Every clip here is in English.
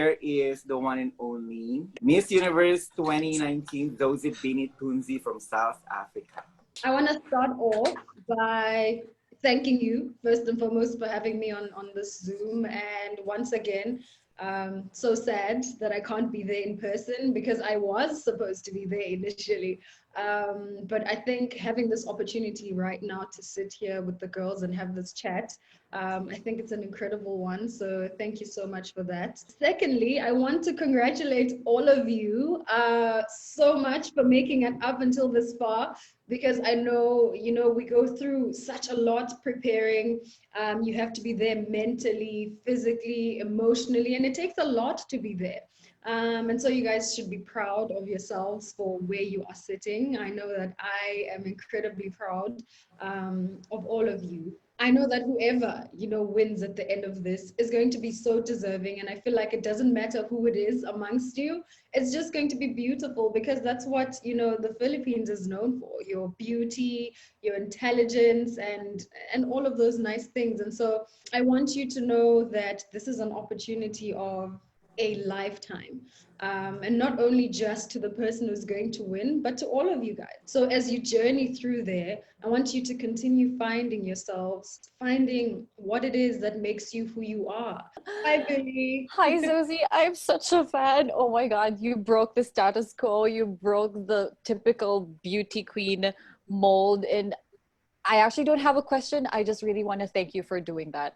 here is the one and only Miss Universe 2019 Zozibini Tunzi from South Africa. I want to start off by thanking you, first and foremost, for having me on this Zoom. And once again, so sad that I can't be there in person because I was supposed to be there initially. But I think having this opportunity right now to sit here with the girls and have this chat, I think it's an incredible one. So thank you so much for that. Secondly, I want to congratulate all of you so much for making it up until this far, because I know, we go through such a lot preparing. You have to be there mentally, physically, emotionally, and it takes a lot to be there. And so you guys should be proud of yourselves for where you are sitting. I know that I am incredibly proud of all of you. I know that whoever, wins at the end of this is going to be so deserving. And I feel like it doesn't matter who it is amongst you. It's just going to be beautiful, because that's what, the Philippines is known for: your beauty, your intelligence, and all of those nice things. And so I want you to know that this is an opportunity of a lifetime, and not only just to the person who's going to win, but to all of you guys. So as you journey through there, I want you to continue finding yourselves, finding what it is that makes you who you are. Hi, Billy. Hi, Zozie. I'm such a fan. Oh my God, you broke the status quo. You broke the typical beauty queen mold. And I actually don't have a question. I just really want to thank you for doing that.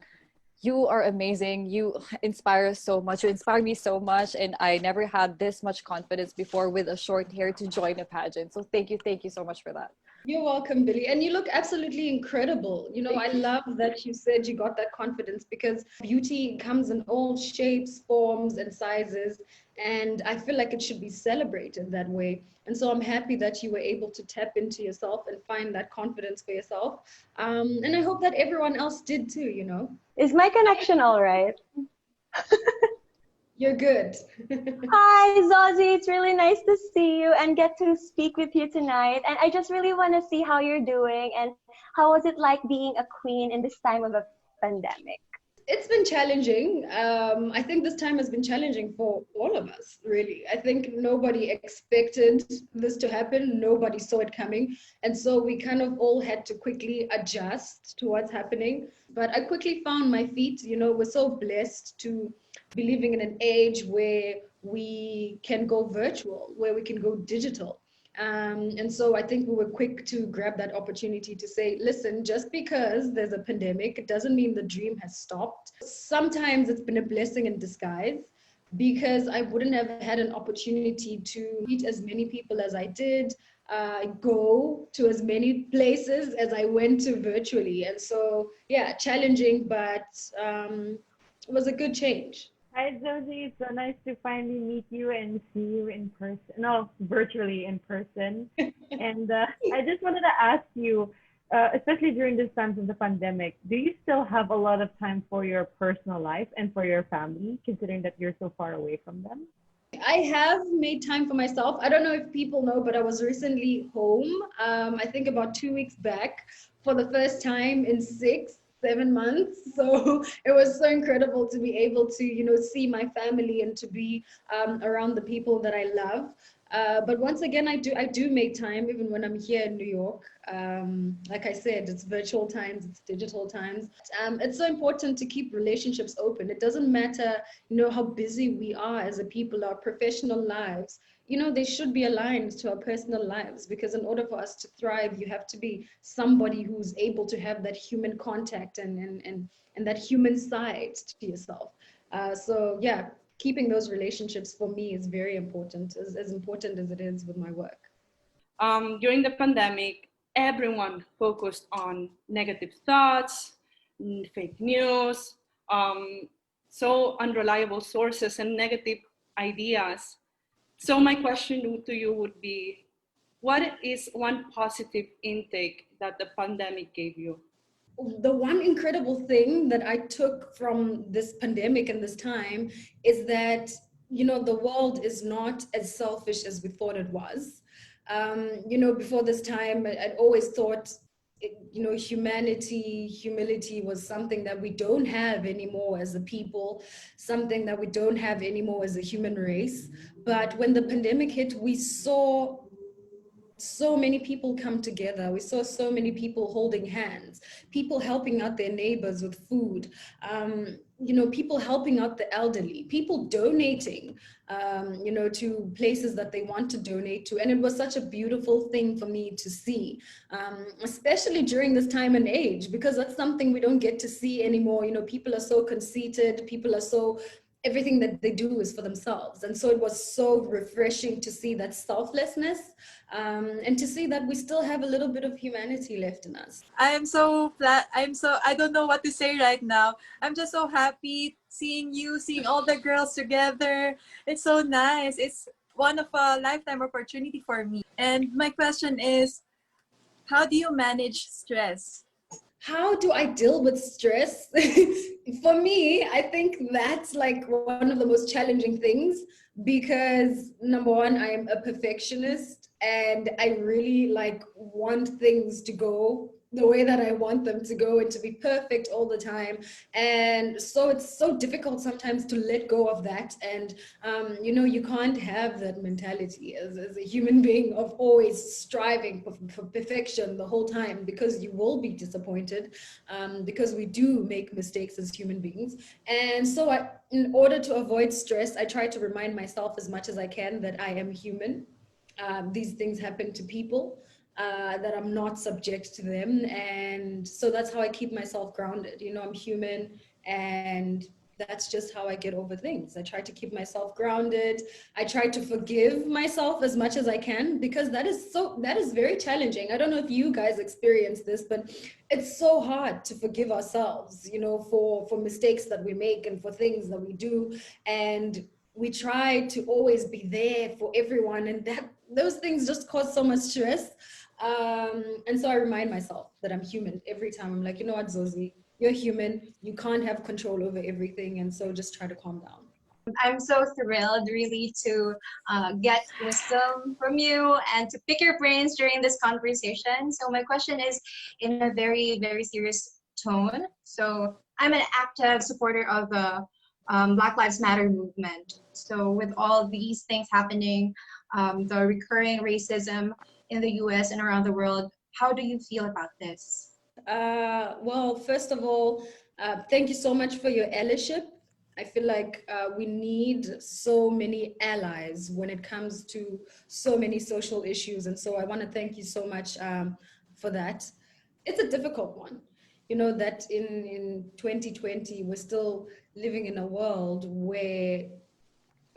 You are amazing. You inspire us so much. You inspire me so much. And I never had this much confidence before with a short hair to join a pageant. So thank you so much for that. You're welcome, Billy. And you look absolutely incredible. I love that you said you got that confidence, because beauty comes in all shapes, forms, and sizes. And I feel like it should be celebrated that way. And so I'm happy that you were able to tap into yourself and find that confidence for yourself. And I hope that everyone else did too, Is my connection all right? You're good. Hi, Zozie. It's really nice to see you and get to speak with you tonight. And I just really want to see how you're doing, and how was it like being a queen in this time of a pandemic? It's been challenging. I think this time has been challenging for all of us, really. I think nobody expected this to happen. Nobody saw it coming. And so we kind of all had to quickly adjust to what's happening. But I quickly found my feet. We're so blessed to be living in an age where we can go virtual, where we can go digital. And so I think we were quick to grab that opportunity to say, listen, just because there's a pandemic, it doesn't mean the dream has stopped. Sometimes it's been a blessing in disguise, because I wouldn't have had an opportunity to meet as many people as I did, go to as many places as I went to virtually. And so, yeah, challenging, but it was a good change. Hi, Zozie. It's so nice to finally meet you and see you in person. No, virtually in person. And I just wanted to ask you, especially during this times of the pandemic, do you still have a lot of time for your personal life and for your family, considering that you're so far away from them? I have made time for myself. I don't know if people know, but I was recently home, I think about 2 weeks back, for the first time in 7 months. So it was so incredible to be able to, see my family and to be around the people that I love. But once again, I do make time even when I'm here in New York. Like I said, it's virtual times, it's digital times. It's so important to keep relationships open. It doesn't matter, how busy we are as a people, our professional lives. They should be aligned to our personal lives, because in order for us to thrive, you have to be somebody who's able to have that human contact and that human side to yourself. So yeah, keeping those relationships for me is very important, as important as it is with my work. During the pandemic, everyone focused on negative thoughts, fake news, so unreliable sources and negative ideas. So my question to you would be, what is one positive intake that the pandemic gave you? The one incredible thing that I took from this pandemic and this time is that, the world is not as selfish as we thought it was. Before this time, I'd always thought you know, humility was something that we don't have anymore as a people, something that we don't have anymore as a human race. But when the pandemic hit, we saw so many people come together. We saw so many people holding hands, people helping out their neighbors with food, you know, people helping out the elderly, people donating, you know, to places that they want to donate to. And it was such a beautiful thing for me to see, especially during this time and age, because that's something we don't get to see anymore. You know, people are so conceited, people are so, everything that they do is for themselves. And so it was so refreshing to see that selflessness, and to see that we still have a little bit of humanity left in us. I don't know what to say right now. I'm just so happy seeing you, seeing all the girls together. It's so nice. It's one of a lifetime opportunity for me. And my question is, how do you manage stress? How do I deal with stress? For me, I think that's like one of the most challenging things, because number one, I am a perfectionist and I really like want things to go the way that I want them to go and to be perfect all the time. And so it's so difficult sometimes to let go of that. And, you know, you can't have that mentality as a human being of always striving for perfection the whole time, because you will be disappointed, because we do make mistakes as human beings. And so in order to avoid stress, I try to remind myself as much as I can that I am human. These things happen to people, that I'm not subject to them. And so that's how I keep myself grounded. You know, I'm human, and that's just how I get over things. I try to keep myself grounded. I try to forgive myself as much as I can, because that is very challenging. I don't know if you guys experience this, but it's so hard to forgive ourselves, you know, for mistakes that we make and for things that we do. And we try to always be there for everyone, and those things just cause so much stress. And so I remind myself that I'm human every time. I'm like, you know what, Zozi, you're human. You can't have control over everything. And so just try to calm down. I'm so thrilled really to get wisdom from you and to pick your brains during this conversation. So my question is in a very, very serious tone. So I'm an active supporter of the Black Lives Matter movement. So with all these things happening, the recurring racism in the US and around the world, how do you feel about this? Well, first of all, thank you so much for your allyship. I feel like we need so many allies when it comes to so many social issues. And so I want to thank you so much for that. It's a difficult one. You know, that in 2020, we're still living in a world where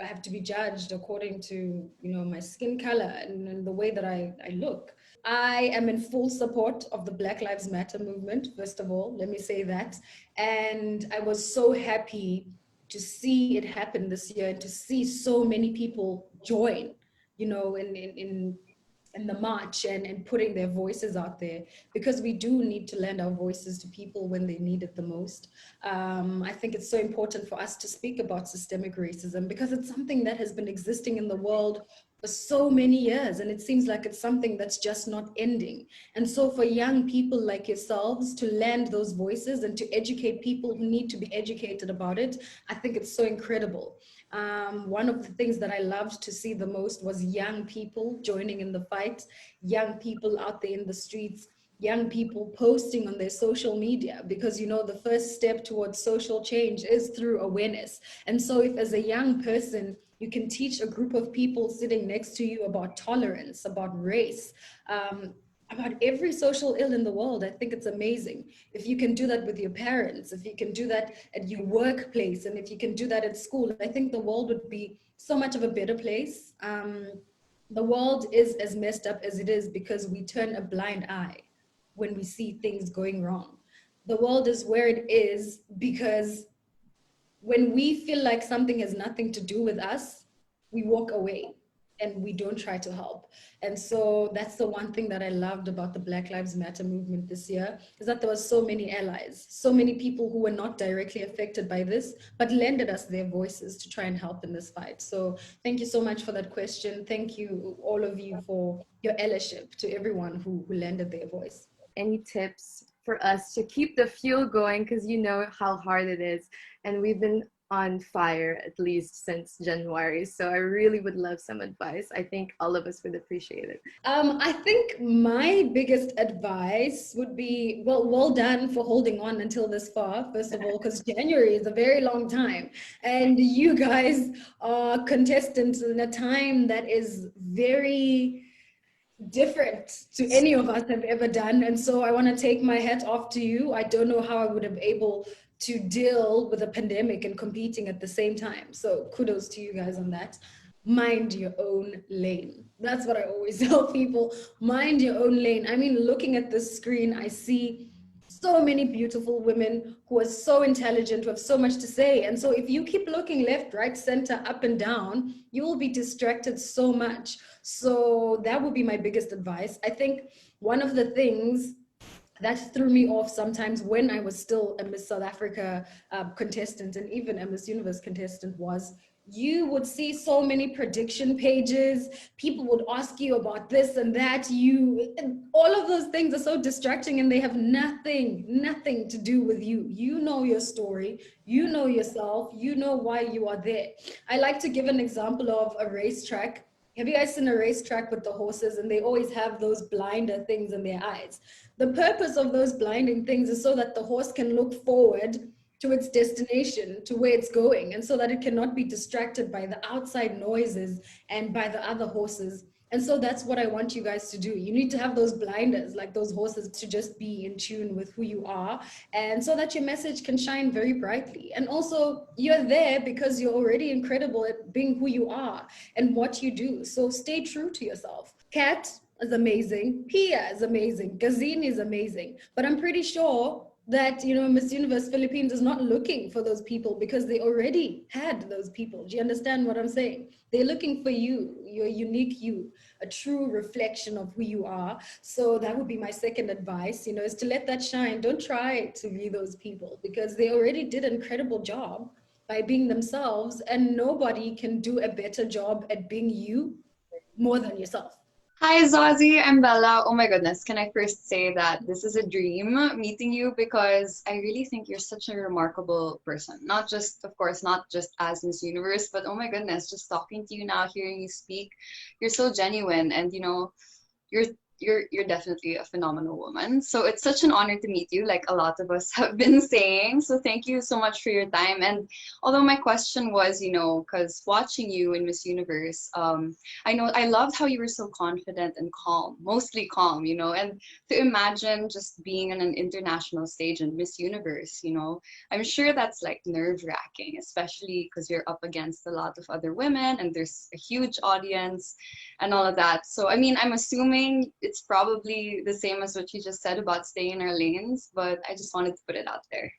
I have to be judged according to, you know, my skin color and the way that I look. I am in full support of the Black Lives Matter movement, first of all, let me say that. And I was so happy to see it happen this year and to see so many people join, you know, in the march and putting their voices out there, because we do need to lend our voices to people when they need it the most. I think it's so important for us to speak about systemic racism, because it's something that has been existing in the world for so many years, and it seems like it's something that's just not ending. And so for young people like yourselves to lend those voices and to educate people who need to be educated about it, I think it's so incredible. One of the things that I loved to see the most was young people joining in the fight, young people out there in the streets, young people posting on their social media, because, you know, the first step towards social change is through awareness. And so if as a young person, you can teach a group of people sitting next to you about tolerance, about race, about every social ill in the world, I think it's amazing. If you can do that with your parents, if you can do that at your workplace, and if you can do that at school, I think the world would be so much of a better place. The world is as messed up as it is because we turn a blind eye when we see things going wrong. The world is where it is because when we feel like something has nothing to do with us, we walk away and we don't try to help. And so that's the one thing that I loved about the Black Lives Matter movement this year, is that there was so many allies, so many people who were not directly affected by this, but lended us their voices to try and help in this fight. So thank you so much for that question. Thank you, all of you, for your allyship to everyone who lended their voice. any tips for us to keep the fuel going, because you know how hard it is, and we've been on fire at least since January. So I really would love some advice. I think all of us would appreciate it. I think my biggest advice would be, well done for holding on until this far, first of all, because January is a very long time. And you guys are contestants in a time that is very different to any of us have ever done. And so I want to take my hat off to you. I don't know how I would have able to deal with a pandemic and competing at the same time. So kudos to you guys on that. Mind your own lane. That's what I always tell people. Mind your own lane. I mean, looking at this screen, I see so many beautiful women who are so intelligent, who have so much to say. And so if you keep looking left, right, center, up and down, you will be distracted so much. So that would be my biggest advice. I think one of the things that threw me off sometimes when I was still a Miss South Africa contestant and even a Miss Universe contestant was you would see so many prediction pages. People would ask you about this and that. All of those things are so distracting and they have nothing to do with you. You know your story, you know yourself, you know why you are there. I like to give an example of a racetrack. Have you guys seen a racetrack with the horses and they always have those blinder things in their eyes? The purpose of those blinding things is so that the horse can look forward to its destination, to where it's going, and so that it cannot be distracted by the outside noises and by the other horses. And so that's what I want you guys to do. You need to have those blinders, like those horses, to just be in tune with who you are, and so that your message can shine very brightly. And also, you're there because you're already incredible at being who you are and what you do. So stay true to yourself. Kat is amazing. Pia is amazing. Gazini is amazing. But I'm pretty sure that, you know, Miss Universe Philippines is not looking for those people because they already had those people. Do you understand what I'm saying? They're looking for you, your unique you, a true reflection of who you are. So that would be my second advice, you know, is to let that shine. Don't try to be those people because they already did an incredible job by being themselves, and nobody can do a better job at being you more than yourself. Hi, Zozi. I'm Bella. Oh my goodness. Can I first say that this is a dream meeting you because I really think you're such a remarkable person. Not just, of course, not just as Miss Universe, but oh my goodness, just talking to you now, hearing you speak, you're so genuine and, you know, you're definitely a phenomenal woman. So it's such an honor to meet you, like a lot of us have been saying. So thank you so much for your time. And although my question was, you know, because watching you in Miss Universe, I know I loved how you were so confident and calm, mostly calm, you know, and to imagine just being on an international stage in Miss Universe, you know, I'm sure that's like nerve-wracking, especially because you're up against a lot of other women and there's a huge audience and all of that. So, I mean, I'm assuming it's probably the same as what you just said about staying in our lanes, but I just wanted to put it out there.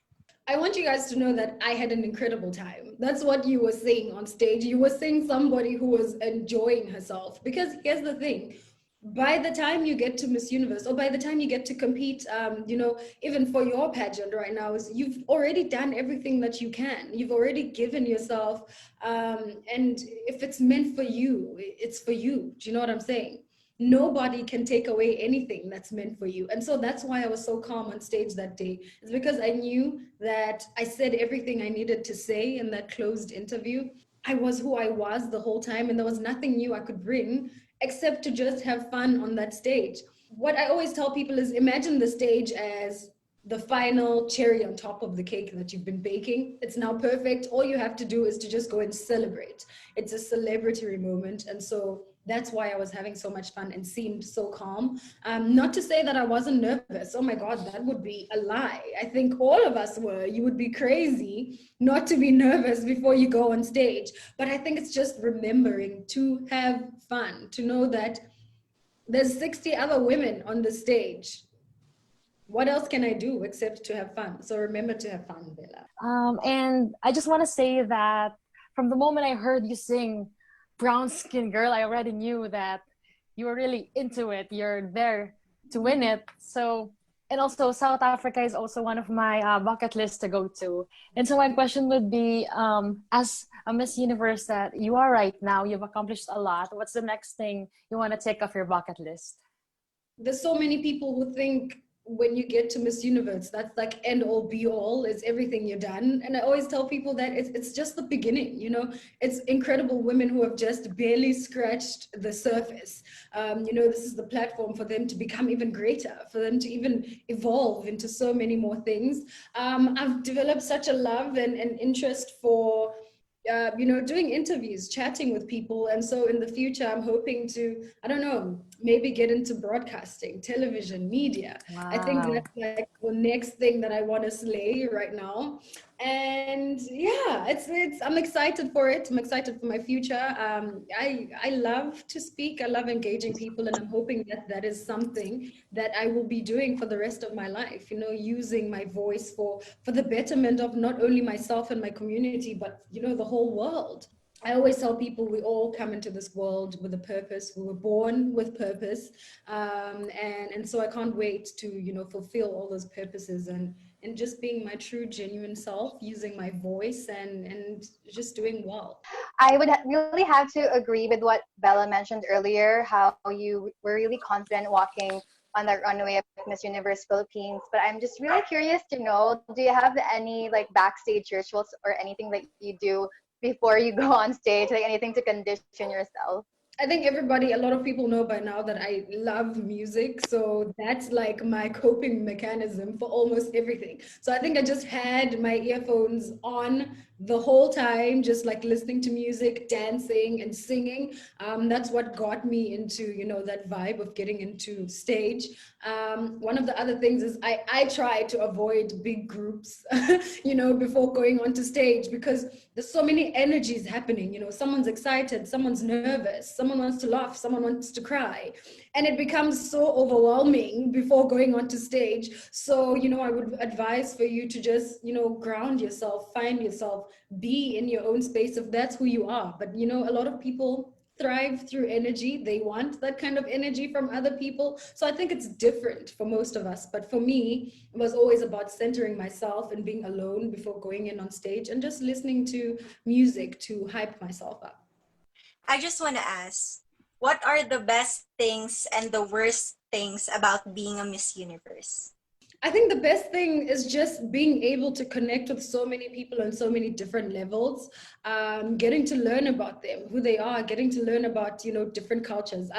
I want you guys to know that I had an incredible time. That's what you were saying on stage. You were seeing somebody who was enjoying herself. Because here's the thing, by the time you get to Miss Universe, or by the time you get to compete, you know, even for your pageant right now, is you've already done everything that you can. You've already given yourself, and if it's meant for you, it's for you. Do you know what I'm saying? Nobody can take away anything that's meant for you. And so that's why I was so calm on stage that day. It's because I knew that I said everything I needed to say in that closed interview. I was who I was the whole time, and there was nothing new I could bring except to just have fun on that stage. What I always tell people is imagine the stage as the final cherry on top of the cake that you've been baking. It's now perfect. All you have to do is to just go and celebrate. It's a celebratory moment. And so that's why I was having so much fun and seemed so calm. Not to say that I wasn't nervous. Oh my God, that would be a lie. I think all of us were. You would be crazy not to be nervous before you go on stage. But I think it's just remembering to have fun, to know that there's 60 other women on the stage. What else can I do except to have fun? So remember to have fun, Bella. And I just want to say that from the moment I heard you sing Brown Skin Girl, I already knew that you were really into it. You're there to win it. So, and also South Africa is also one of my bucket lists to go to. And so my question would be, as a Miss Universe that you are right now, you've accomplished a lot. What's the next thing you want to take off your bucket list? There's so many people who think when you get to Miss Universe, that's like end all be all, is everything you're done. And I always tell people that it's just the beginning, you know. It's incredible women who have just barely scratched the surface. You know, this is the platform for them to become even greater, for them to even evolve into so many more things. I've developed such a love and interest for you know, doing interviews, chatting with people. And so in the future, I'm hoping to, I don't know, maybe get into broadcasting, television, media. Wow. I think that's like the next thing that I want to slay right now. And yeah, I'm excited for it. I'm excited for my future. I love to speak. I love engaging people, and I'm hoping that that is something that I will be doing for the rest of my life, you know, using my voice for the betterment of not only myself and my community, but, you know, the whole world. I always tell people we all come into this world with a purpose. We were born with purpose. And so I can't wait to, you know, fulfill all those purposes and just being my true, genuine self, using my voice and just doing well. I would really have to agree with what Bella mentioned earlier, how you were really confident walking on that runway of Miss Universe Philippines. But I'm just really curious to know, do you have any like backstage rituals or anything that you do before you go on stage, like anything to condition yourself? I think a lot of people know by now that I love music. So that's like my coping mechanism for almost everything. So I think I just had my earphones on the whole time, just like listening to music, dancing and singing. That's what got me into, you know, that vibe of getting into stage. One of the other things is I try to avoid big groups, you know, before going onto stage, because there's so many energies happening. You know, someone's excited, someone's nervous, someone wants to laugh, someone wants to cry, and it becomes so overwhelming before going onto stage. So, you know, I would advise for you to just, you know, ground yourself, find yourself, be in your own space if that's who you are. But, you know, a lot of people thrive through energy. They want that kind of energy from other people. So I think it's different for most of us. But for me, it was always about centering myself and being alone before going in on stage and just listening to music to hype myself up. I just want to ask, what are the best things and the worst things about being a Miss Universe? I think the best thing is just being able to connect with so many people on so many different levels, getting to learn about them, who they are, getting to learn about, you know, different cultures.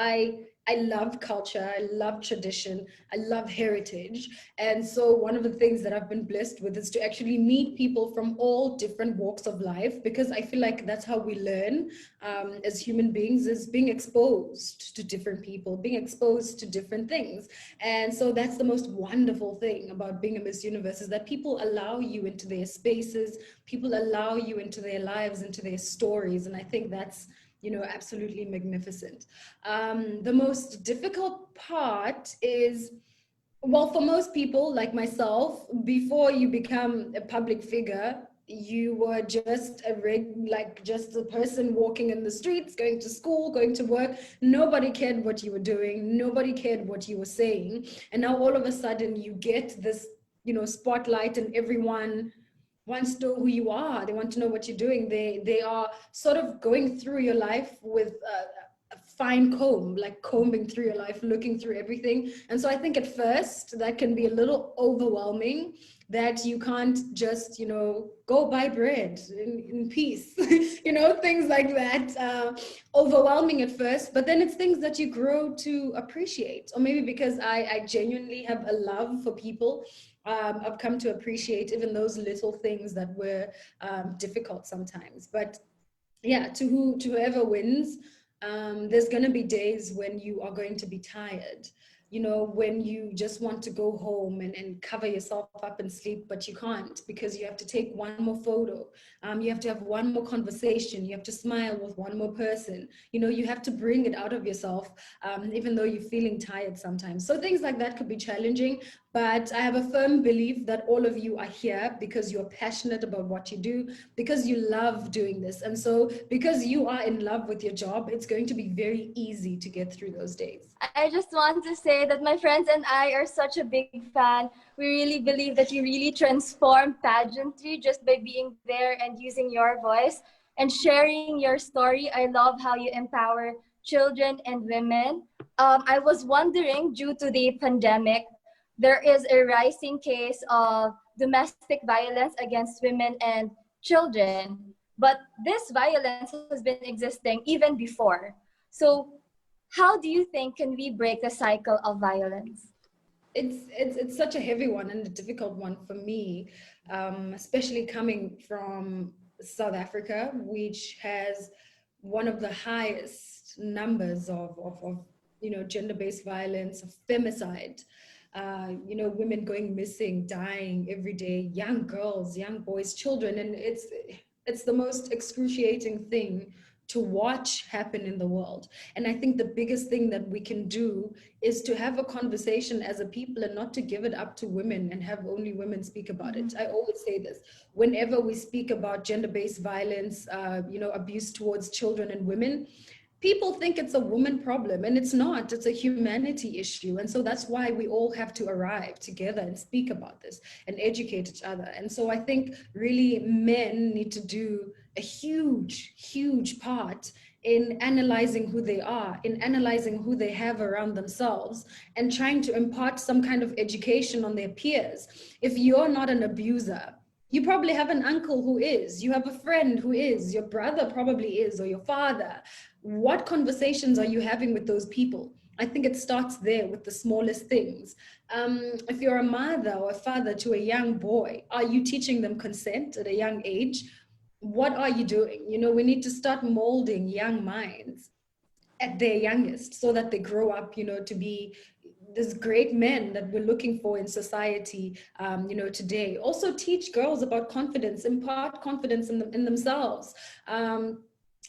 I love culture, I love tradition, I love heritage. And so one of the things that I've been blessed with is to actually meet people from all different walks of life, because I feel like that's how we learn as human beings, is being exposed to different people, being exposed to different things. And so that's the most wonderful thing about being a Miss Universe, is that people allow you into their spaces, people allow you into their lives, into their stories. And I think that's, you know, absolutely magnificent. The most difficult part is, well, for most people like myself, before you become a public figure, you were just just a person walking in the streets, going to school, going to work. Nobody cared what you were doing. Nobody cared what you were saying. And now all of a sudden you get this, you know, spotlight, and everyone wants to know who you are. They want to know what you're doing. They are sort of going through your life with a fine comb, like combing through your life, looking through everything. And so I think at first that can be a little overwhelming, that you can't just, you know, go buy bread in peace, you know, things like that. Overwhelming at first, but then it's things that you grow to appreciate. Or maybe because I genuinely have a love for people, I've come to appreciate even those little things that were difficult sometimes. But yeah, to whoever wins, there's going to be days when you are going to be tired, you know, when you just want to go home and cover yourself up and sleep, but you can't, because you have to take one more photo. You have to have one more conversation. You have to smile with one more person. You know, you have to bring it out of yourself, even though you're feeling tired sometimes. So things like that could be challenging. But I have a firm belief that all of you are here because you're passionate about what you do, because you love doing this. And so because you are in love with your job, it's going to be very easy to get through those days. I just want to say that my friends and I are such a big fan. We really believe that you really transform pageantry just by being there and using your voice and sharing your story. I love how you empower children and women. I was wondering, due to the pandemic, there is a rising case of domestic violence against women and children. But this violence has been existing even before. So how do you think can we break the cycle of violence? It's such a heavy one and a difficult one for me, especially coming from South Africa, which has one of the highest numbers of gender-based violence, of femicide. Women going missing, dying every day, young girls, young boys, children, and it's the most excruciating thing to watch happen in the world. And I think the biggest thing that we can do is to have a conversation as a people and not to give it up to women and have only women speak about it. I always say this, whenever we speak about gender-based violence, abuse towards children and women, people think it's a woman problem, and it's not. It's a humanity issue. And so that's why we all have to arrive together and speak about this and educate each other. And so I think really men need to do a huge, huge part in analyzing who they are, in analyzing who they have around themselves, and trying to impart some kind of education on their peers. If you're not an abuser, you probably have an uncle who is, you have a friend who is, your brother probably is, or your father. What conversations are you having with those people? I think it starts there with the smallest things. If you're a mother or a father to a young boy, are you teaching them consent at a young age? What are you doing? We need to start molding young minds at their youngest so that they grow up, to be this great men that we're looking for in society, today. Also teach girls about confidence, impart confidence in themselves.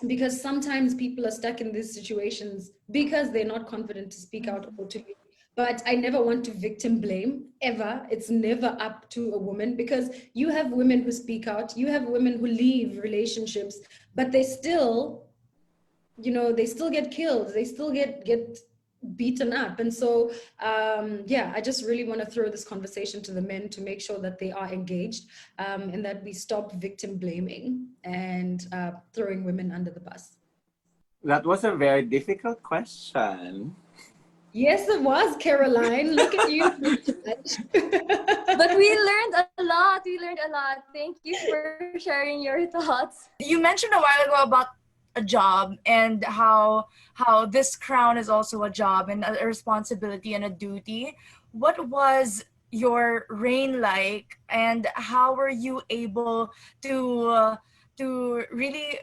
Because sometimes people are stuck in these situations because they're not confident to speak out or to lead. But I never want to victim blame, ever. It's never up to a woman, because you have women who speak out, you have women who leave relationships, but they still, they still get killed, they still get beaten up. And so I just really want to throw this conversation to the men to make sure that they are engaged, and that we stop victim blaming and throwing women under the bus. That was a very difficult question. Yes, it was, Caroline. Look at you. But we learned a lot. Thank you for sharing your thoughts. You mentioned a while ago about a job and how this crown is also a job and a responsibility and a duty. What was your reign like, and how were you able to really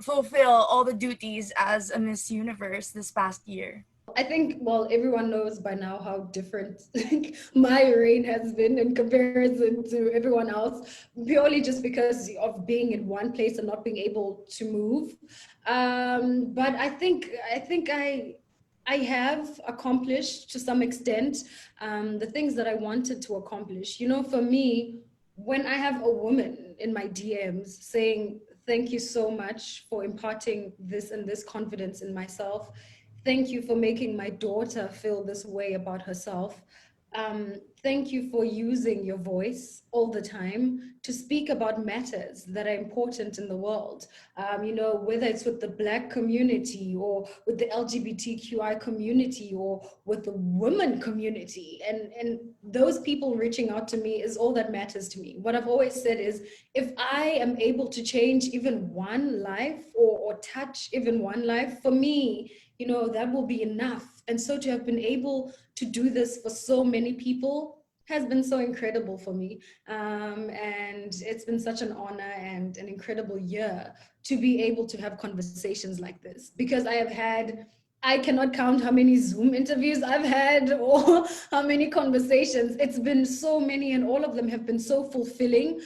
fulfill all the duties as a Miss Universe this past year? I think, well, everyone knows by now how different my reign has been in comparison to everyone else, purely just because of being in one place and not being able to move. But I think I have accomplished to some extent the things that I wanted to accomplish. For me, when I have a woman in my DMs saying, thank you so much for imparting this and this confidence in myself, thank you for making my daughter feel this way about herself. Thank you for using your voice all the time to speak about matters that are important in the world. Whether it's with the Black community or with the LGBTQI community or with the women community. And those people reaching out to me is all that matters to me. What I've always said is, if I am able to change even one life or touch even one life, for me, that will be enough. And so to have been able to do this for so many people has been so incredible for me. And it's been such an honor and an incredible year to be able to have conversations like this, because I cannot count how many Zoom interviews I've had or how many conversations. It's been so many, and all of them have been so fulfilling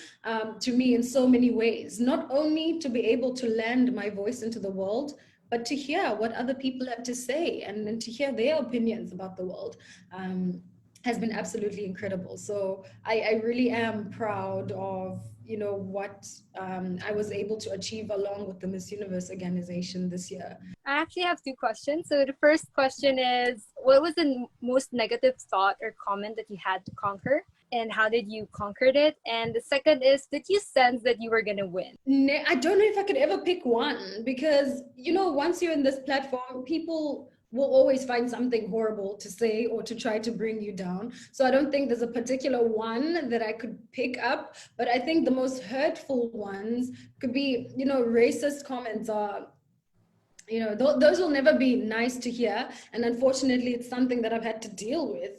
to me in so many ways. Not only to be able to land my voice into the world, but to hear what other people have to say and to hear their opinions about the world has been absolutely incredible. So I really am proud of what I was able to achieve along with the Miss Universe organization this year. I actually have two questions. So the first question is, what was the most negative thought or comment that you had to conquer, and how did you conquer it? And the second is, did you sense that you were going to win? I don't know if I could ever pick one, because once you're in this platform, people will always find something horrible to say or to try to bring you down. So I don't think there's a particular one that I could pick up, but I think the most hurtful ones could be, you know, racist comments are, you know, those will never be nice to hear. And unfortunately, it's something that I've had to deal with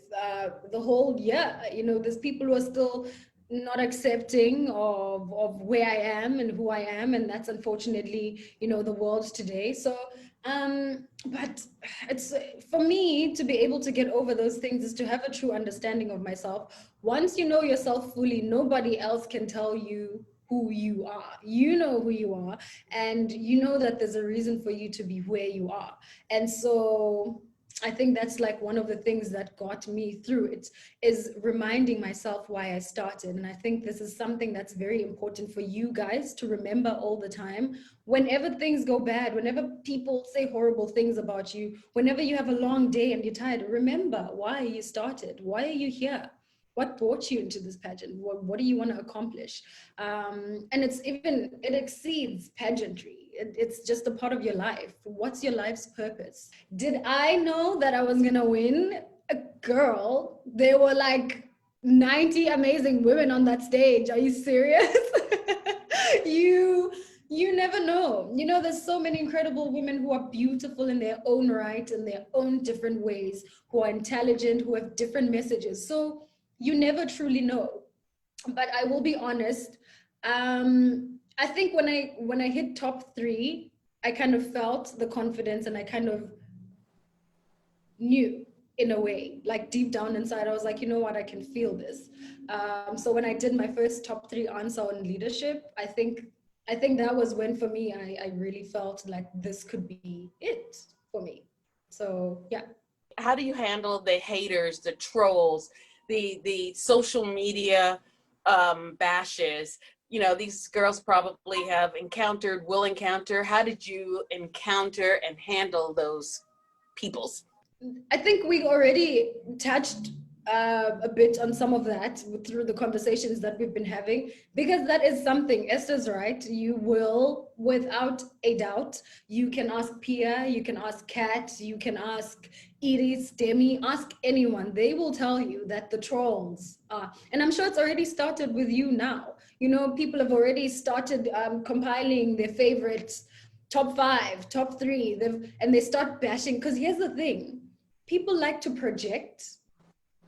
the whole year. You know, there's people who are still not accepting of where I am and who I am. And that's unfortunately, you know, the world today. So, but it's for me to be able to get over those things is to have a true understanding of myself. Once you know yourself fully, nobody else can tell you who you are. You know who you are, and you know that there's a reason for you to be where you are. And so I think that's like one of the things that got me through it, is reminding myself why I started. And I think this is something that's very important for you guys to remember all the time. Whenever things go bad, whenever people say horrible things about you, whenever you have a long day and you're tired, remember why you started. Why are you here? What brought you into this pageant? What do you want to accomplish? And it exceeds pageantry. It's just a part of your life. What's your life's purpose? Did I know that I was gonna win? Girl, there were like 90 amazing women on that stage. Are you serious? You never know. You know, there's so many incredible women who are beautiful in their own right, in their own different ways, who are intelligent, who have different messages. So you never truly know. But I will be honest, I think when I hit top 3, I kind of felt the confidence, and I kind of knew in a way, like deep down inside, I was like, you know what, I can feel this. So when I did my first top 3 answer on leadership, I think that was when for me, I really felt like this could be it for me. So yeah. How do you handle the haters, the trolls, the social media bashes? You know, these girls probably will encounter. How did you encounter and handle those peoples? I think we already touched a bit on some of that through the conversations that we've been having, because that is something, Esther's right, you will, without a doubt, you can ask Pia, you can ask Kat, you can ask Iris, Demi, ask anyone. They will tell you that the trolls are, and I'm sure it's already started with you now. You know, people have already started compiling their favorites, top 5, top 3, and they start bashing, because here's the thing, people like to project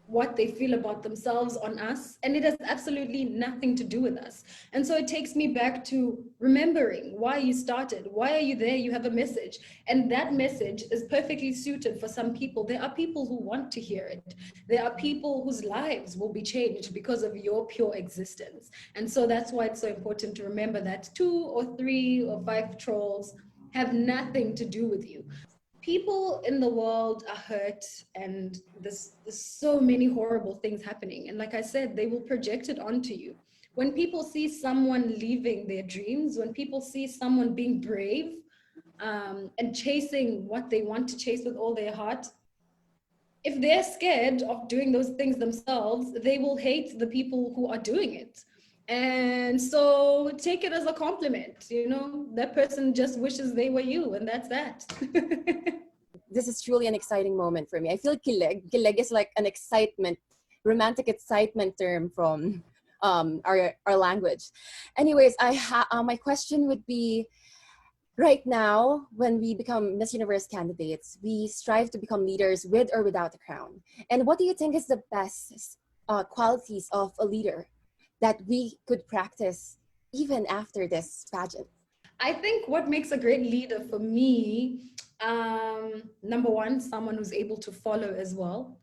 what they feel about themselves on us, and it has absolutely nothing to do with us. And so it takes me back to remembering why you started. Why are you there? You have a message, and that message is perfectly suited for some people. There are people who want to hear it. There are people whose lives will be changed because of your pure existence. And so that's why it's so important to remember that 2 or 3 or 5 trolls have nothing to do with you. People in the world are hurt, and there's so many horrible things happening. And like I said, they will project it onto you. When people see someone leaving their dreams, when people see someone being brave and chasing what they want to chase with all their heart, if they're scared of doing those things themselves, they will hate the people who are doing it. And so take it as a compliment, you know, that person just wishes they were you, and that's that. This is truly an exciting moment for me. I feel kilig. Kilig is like an excitement, romantic excitement term from our language. Anyways, my question would be, right now, when we become Miss Universe candidates, we strive to become leaders with or without a crown. And what do you think is the best qualities of a leader that we could practice even after this pageant? I think what makes a great leader for me, number one, someone who's able to follow as well.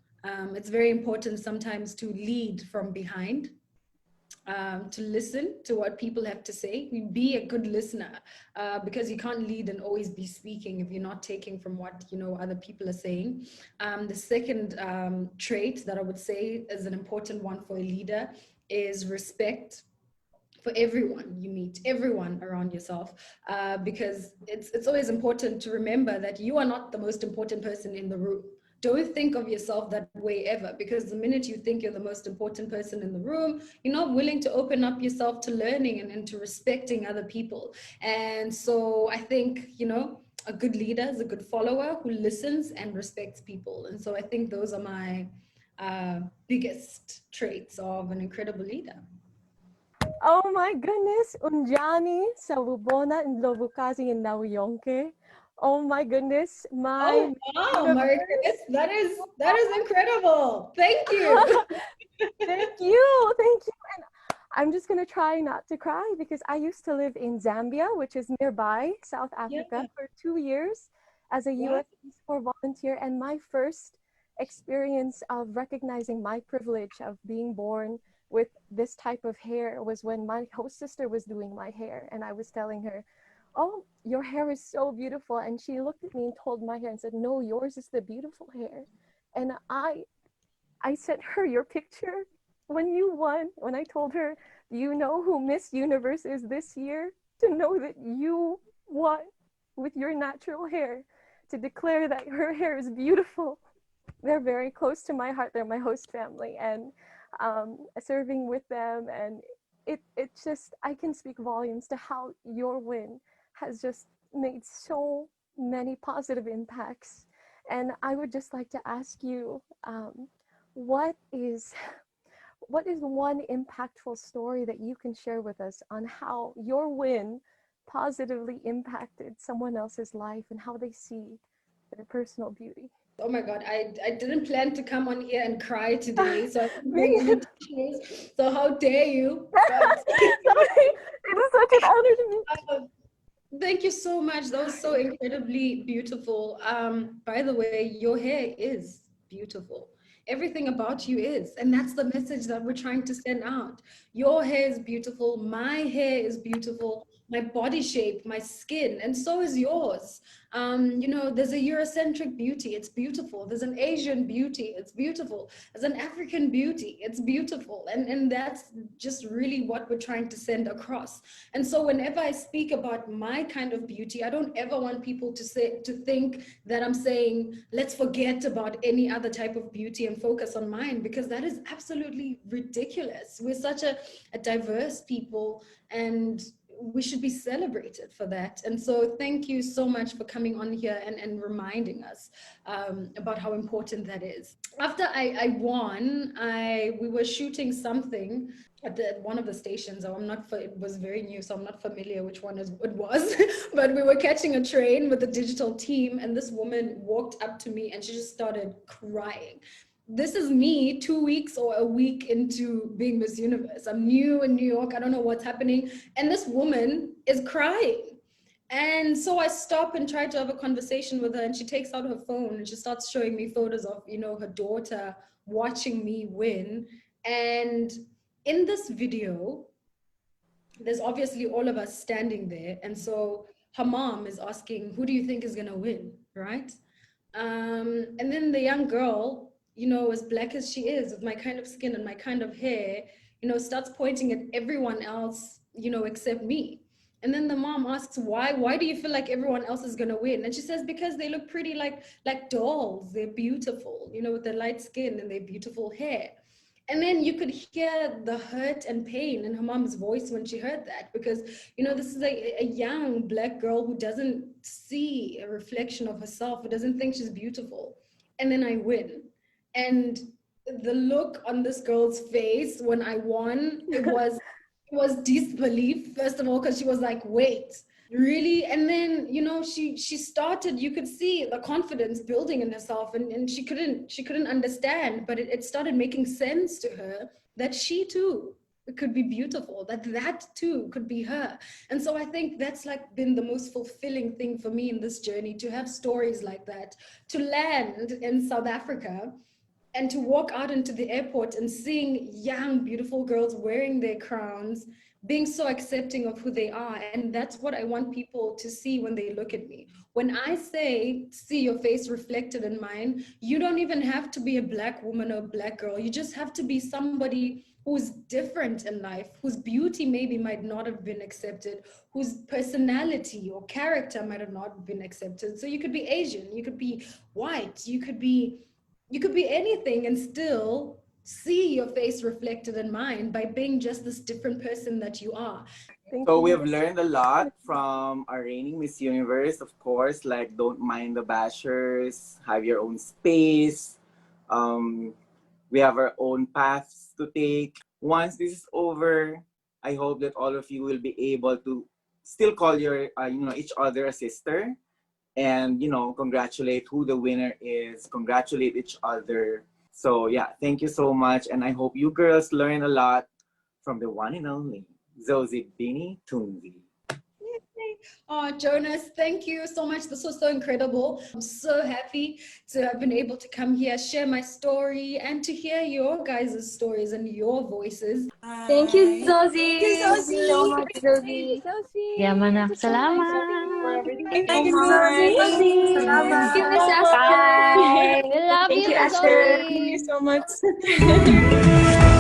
It's very important sometimes to lead from behind, to listen to what people have to say. Be a good listener, because you can't lead and always be speaking if you're not taking from what, you know, other people are saying. The second trait that I would say is an important one for a leader is respect for everyone you meet, everyone around yourself, because it's always important to remember that you are not the most important person in the room. Don't think of yourself that way ever, because the minute you think you're the most important person in the room, you're not willing to open up yourself to learning and to respecting other people. And so I think, you know, a good leader is a good follower who listens and respects people. And so I think those are my biggest traits of an incredible leader. Oh my goodness, Unjani sa Lubona and Lobukasi in Nauyonke. Oh my goodness, my Oh wow, Marcus, that is incredible. Thank you. Thank you. And I'm just gonna try not to cry because I used to live in Zambia, which is nearby South Africa, for 2 years as a U.S. Peace Corps volunteer, and my first experience of recognizing my privilege of being born with this type of hair was when my host sister was doing my hair, and I was telling her, "Oh, your hair is so beautiful," and she looked at me and told my hair and said, "No, yours is the beautiful hair." And I sent her your picture when you won, when I told her, "Do you know who Miss Universe is this year?" To know that you won with your natural hair, to declare that her hair is beautiful. They're very close to my heart. They're my host family, and serving with them, and it just, I can speak volumes to how your win has just made so many positive impacts. And I would just like to ask you, what is one impactful story that you can share with us on how your win positively impacted someone else's life and how they see their personal beauty? Oh my God, I didn't plan to come on here and cry today, so I didn't bring any tissues. So how dare you? But it is such an honor to meet you. Thank you so much. That was so incredibly beautiful. By the way, your hair is beautiful. Everything about you is. And that's the message that we're trying to send out. Your hair is beautiful. My hair is beautiful. My body shape, my skin, and so is yours. You know, there's a Eurocentric beauty. It's beautiful. There's an Asian beauty. It's beautiful. There's an African beauty. It's beautiful. And that's just really what we're trying to send across. And so whenever I speak about my kind of beauty, I don't ever want people to think that I'm saying, let's forget about any other type of beauty and focus on mine, because that is absolutely ridiculous. We're such a diverse people, and we should be celebrated for that. And so thank you so much for coming on here and reminding us about how important that is. After I won, we were shooting something at one of the stations. It was very new, so I'm not familiar which one it was, but we were catching a train with the digital team, and this woman walked up to me and she just started crying. This is me 2 weeks or a week into being Miss Universe. I'm new in New York. I don't know what's happening. And this woman is crying. And so I stop and try to have a conversation with her, and she takes out her phone and she starts showing me photos of, you know, her daughter watching me win. And in this video, there's obviously all of us standing there. And so her mom is asking, who do you think is gonna win, right? And then the young girl, you know, as black as she is, with my kind of skin and my kind of hair, you know, starts pointing at everyone else, you know, except me. And then the mom asks, why do you feel like everyone else is gonna win? And she says, because they look pretty like dolls. They're beautiful, you know, with their light skin and their beautiful hair. And then you could hear the hurt and pain in her mom's voice when she heard that, because, you know, this is a young black girl who doesn't see a reflection of herself, who doesn't think she's beautiful. And then I win. And the look on this girl's face when I won, it was disbelief, first of all, because she was like, wait, really? And then, you know, she started, you could see the confidence building in herself, and she couldn't understand, but it started making sense to her that she too could be beautiful, that too could be her. And so I think that's like been the most fulfilling thing for me in this journey, to have stories like that, to land in South Africa and to walk out into the airport and seeing young, beautiful girls wearing their crowns, being so accepting of who they are. And that's what I want people to see when they look at me. When I say, see your face reflected in mine, you don't even have to be a black woman or a black girl. You just have to be somebody who's different in life, whose beauty maybe might not have been accepted, whose personality or character might have not been accepted. So you could be Asian, you could be white, you could be anything, and still see your face reflected in mine by being just this different person that you are. Thank So you. we have learned a lot from our reigning Miss Universe, of course, like don't mind the bashers, have your own space. We have our own paths to take. Once this is over, I hope that all of you will be able to still call your, each other a sister, and congratulate who the winner is. Congratulate each other. So yeah, thank you so much, and I hope you girls learn a lot from the one and only Zozibini Tunzi. Oh, Jonas, thank you so much. This was so incredible. I'm so happy to have been able to come here, share my story, and to hear your guys' stories and your voices. Thank you, Zosie. Thank you, Thank you so Zosie. much, Zosie. Ya manak, Thank you so much, salamat. Zosie, for everything. Thank Thank you you, so Zosie. much. Thank you, Miss Salamat. Esther. Bye. We love Thank you, you, Miss Esther. Thank Zosie. you so much.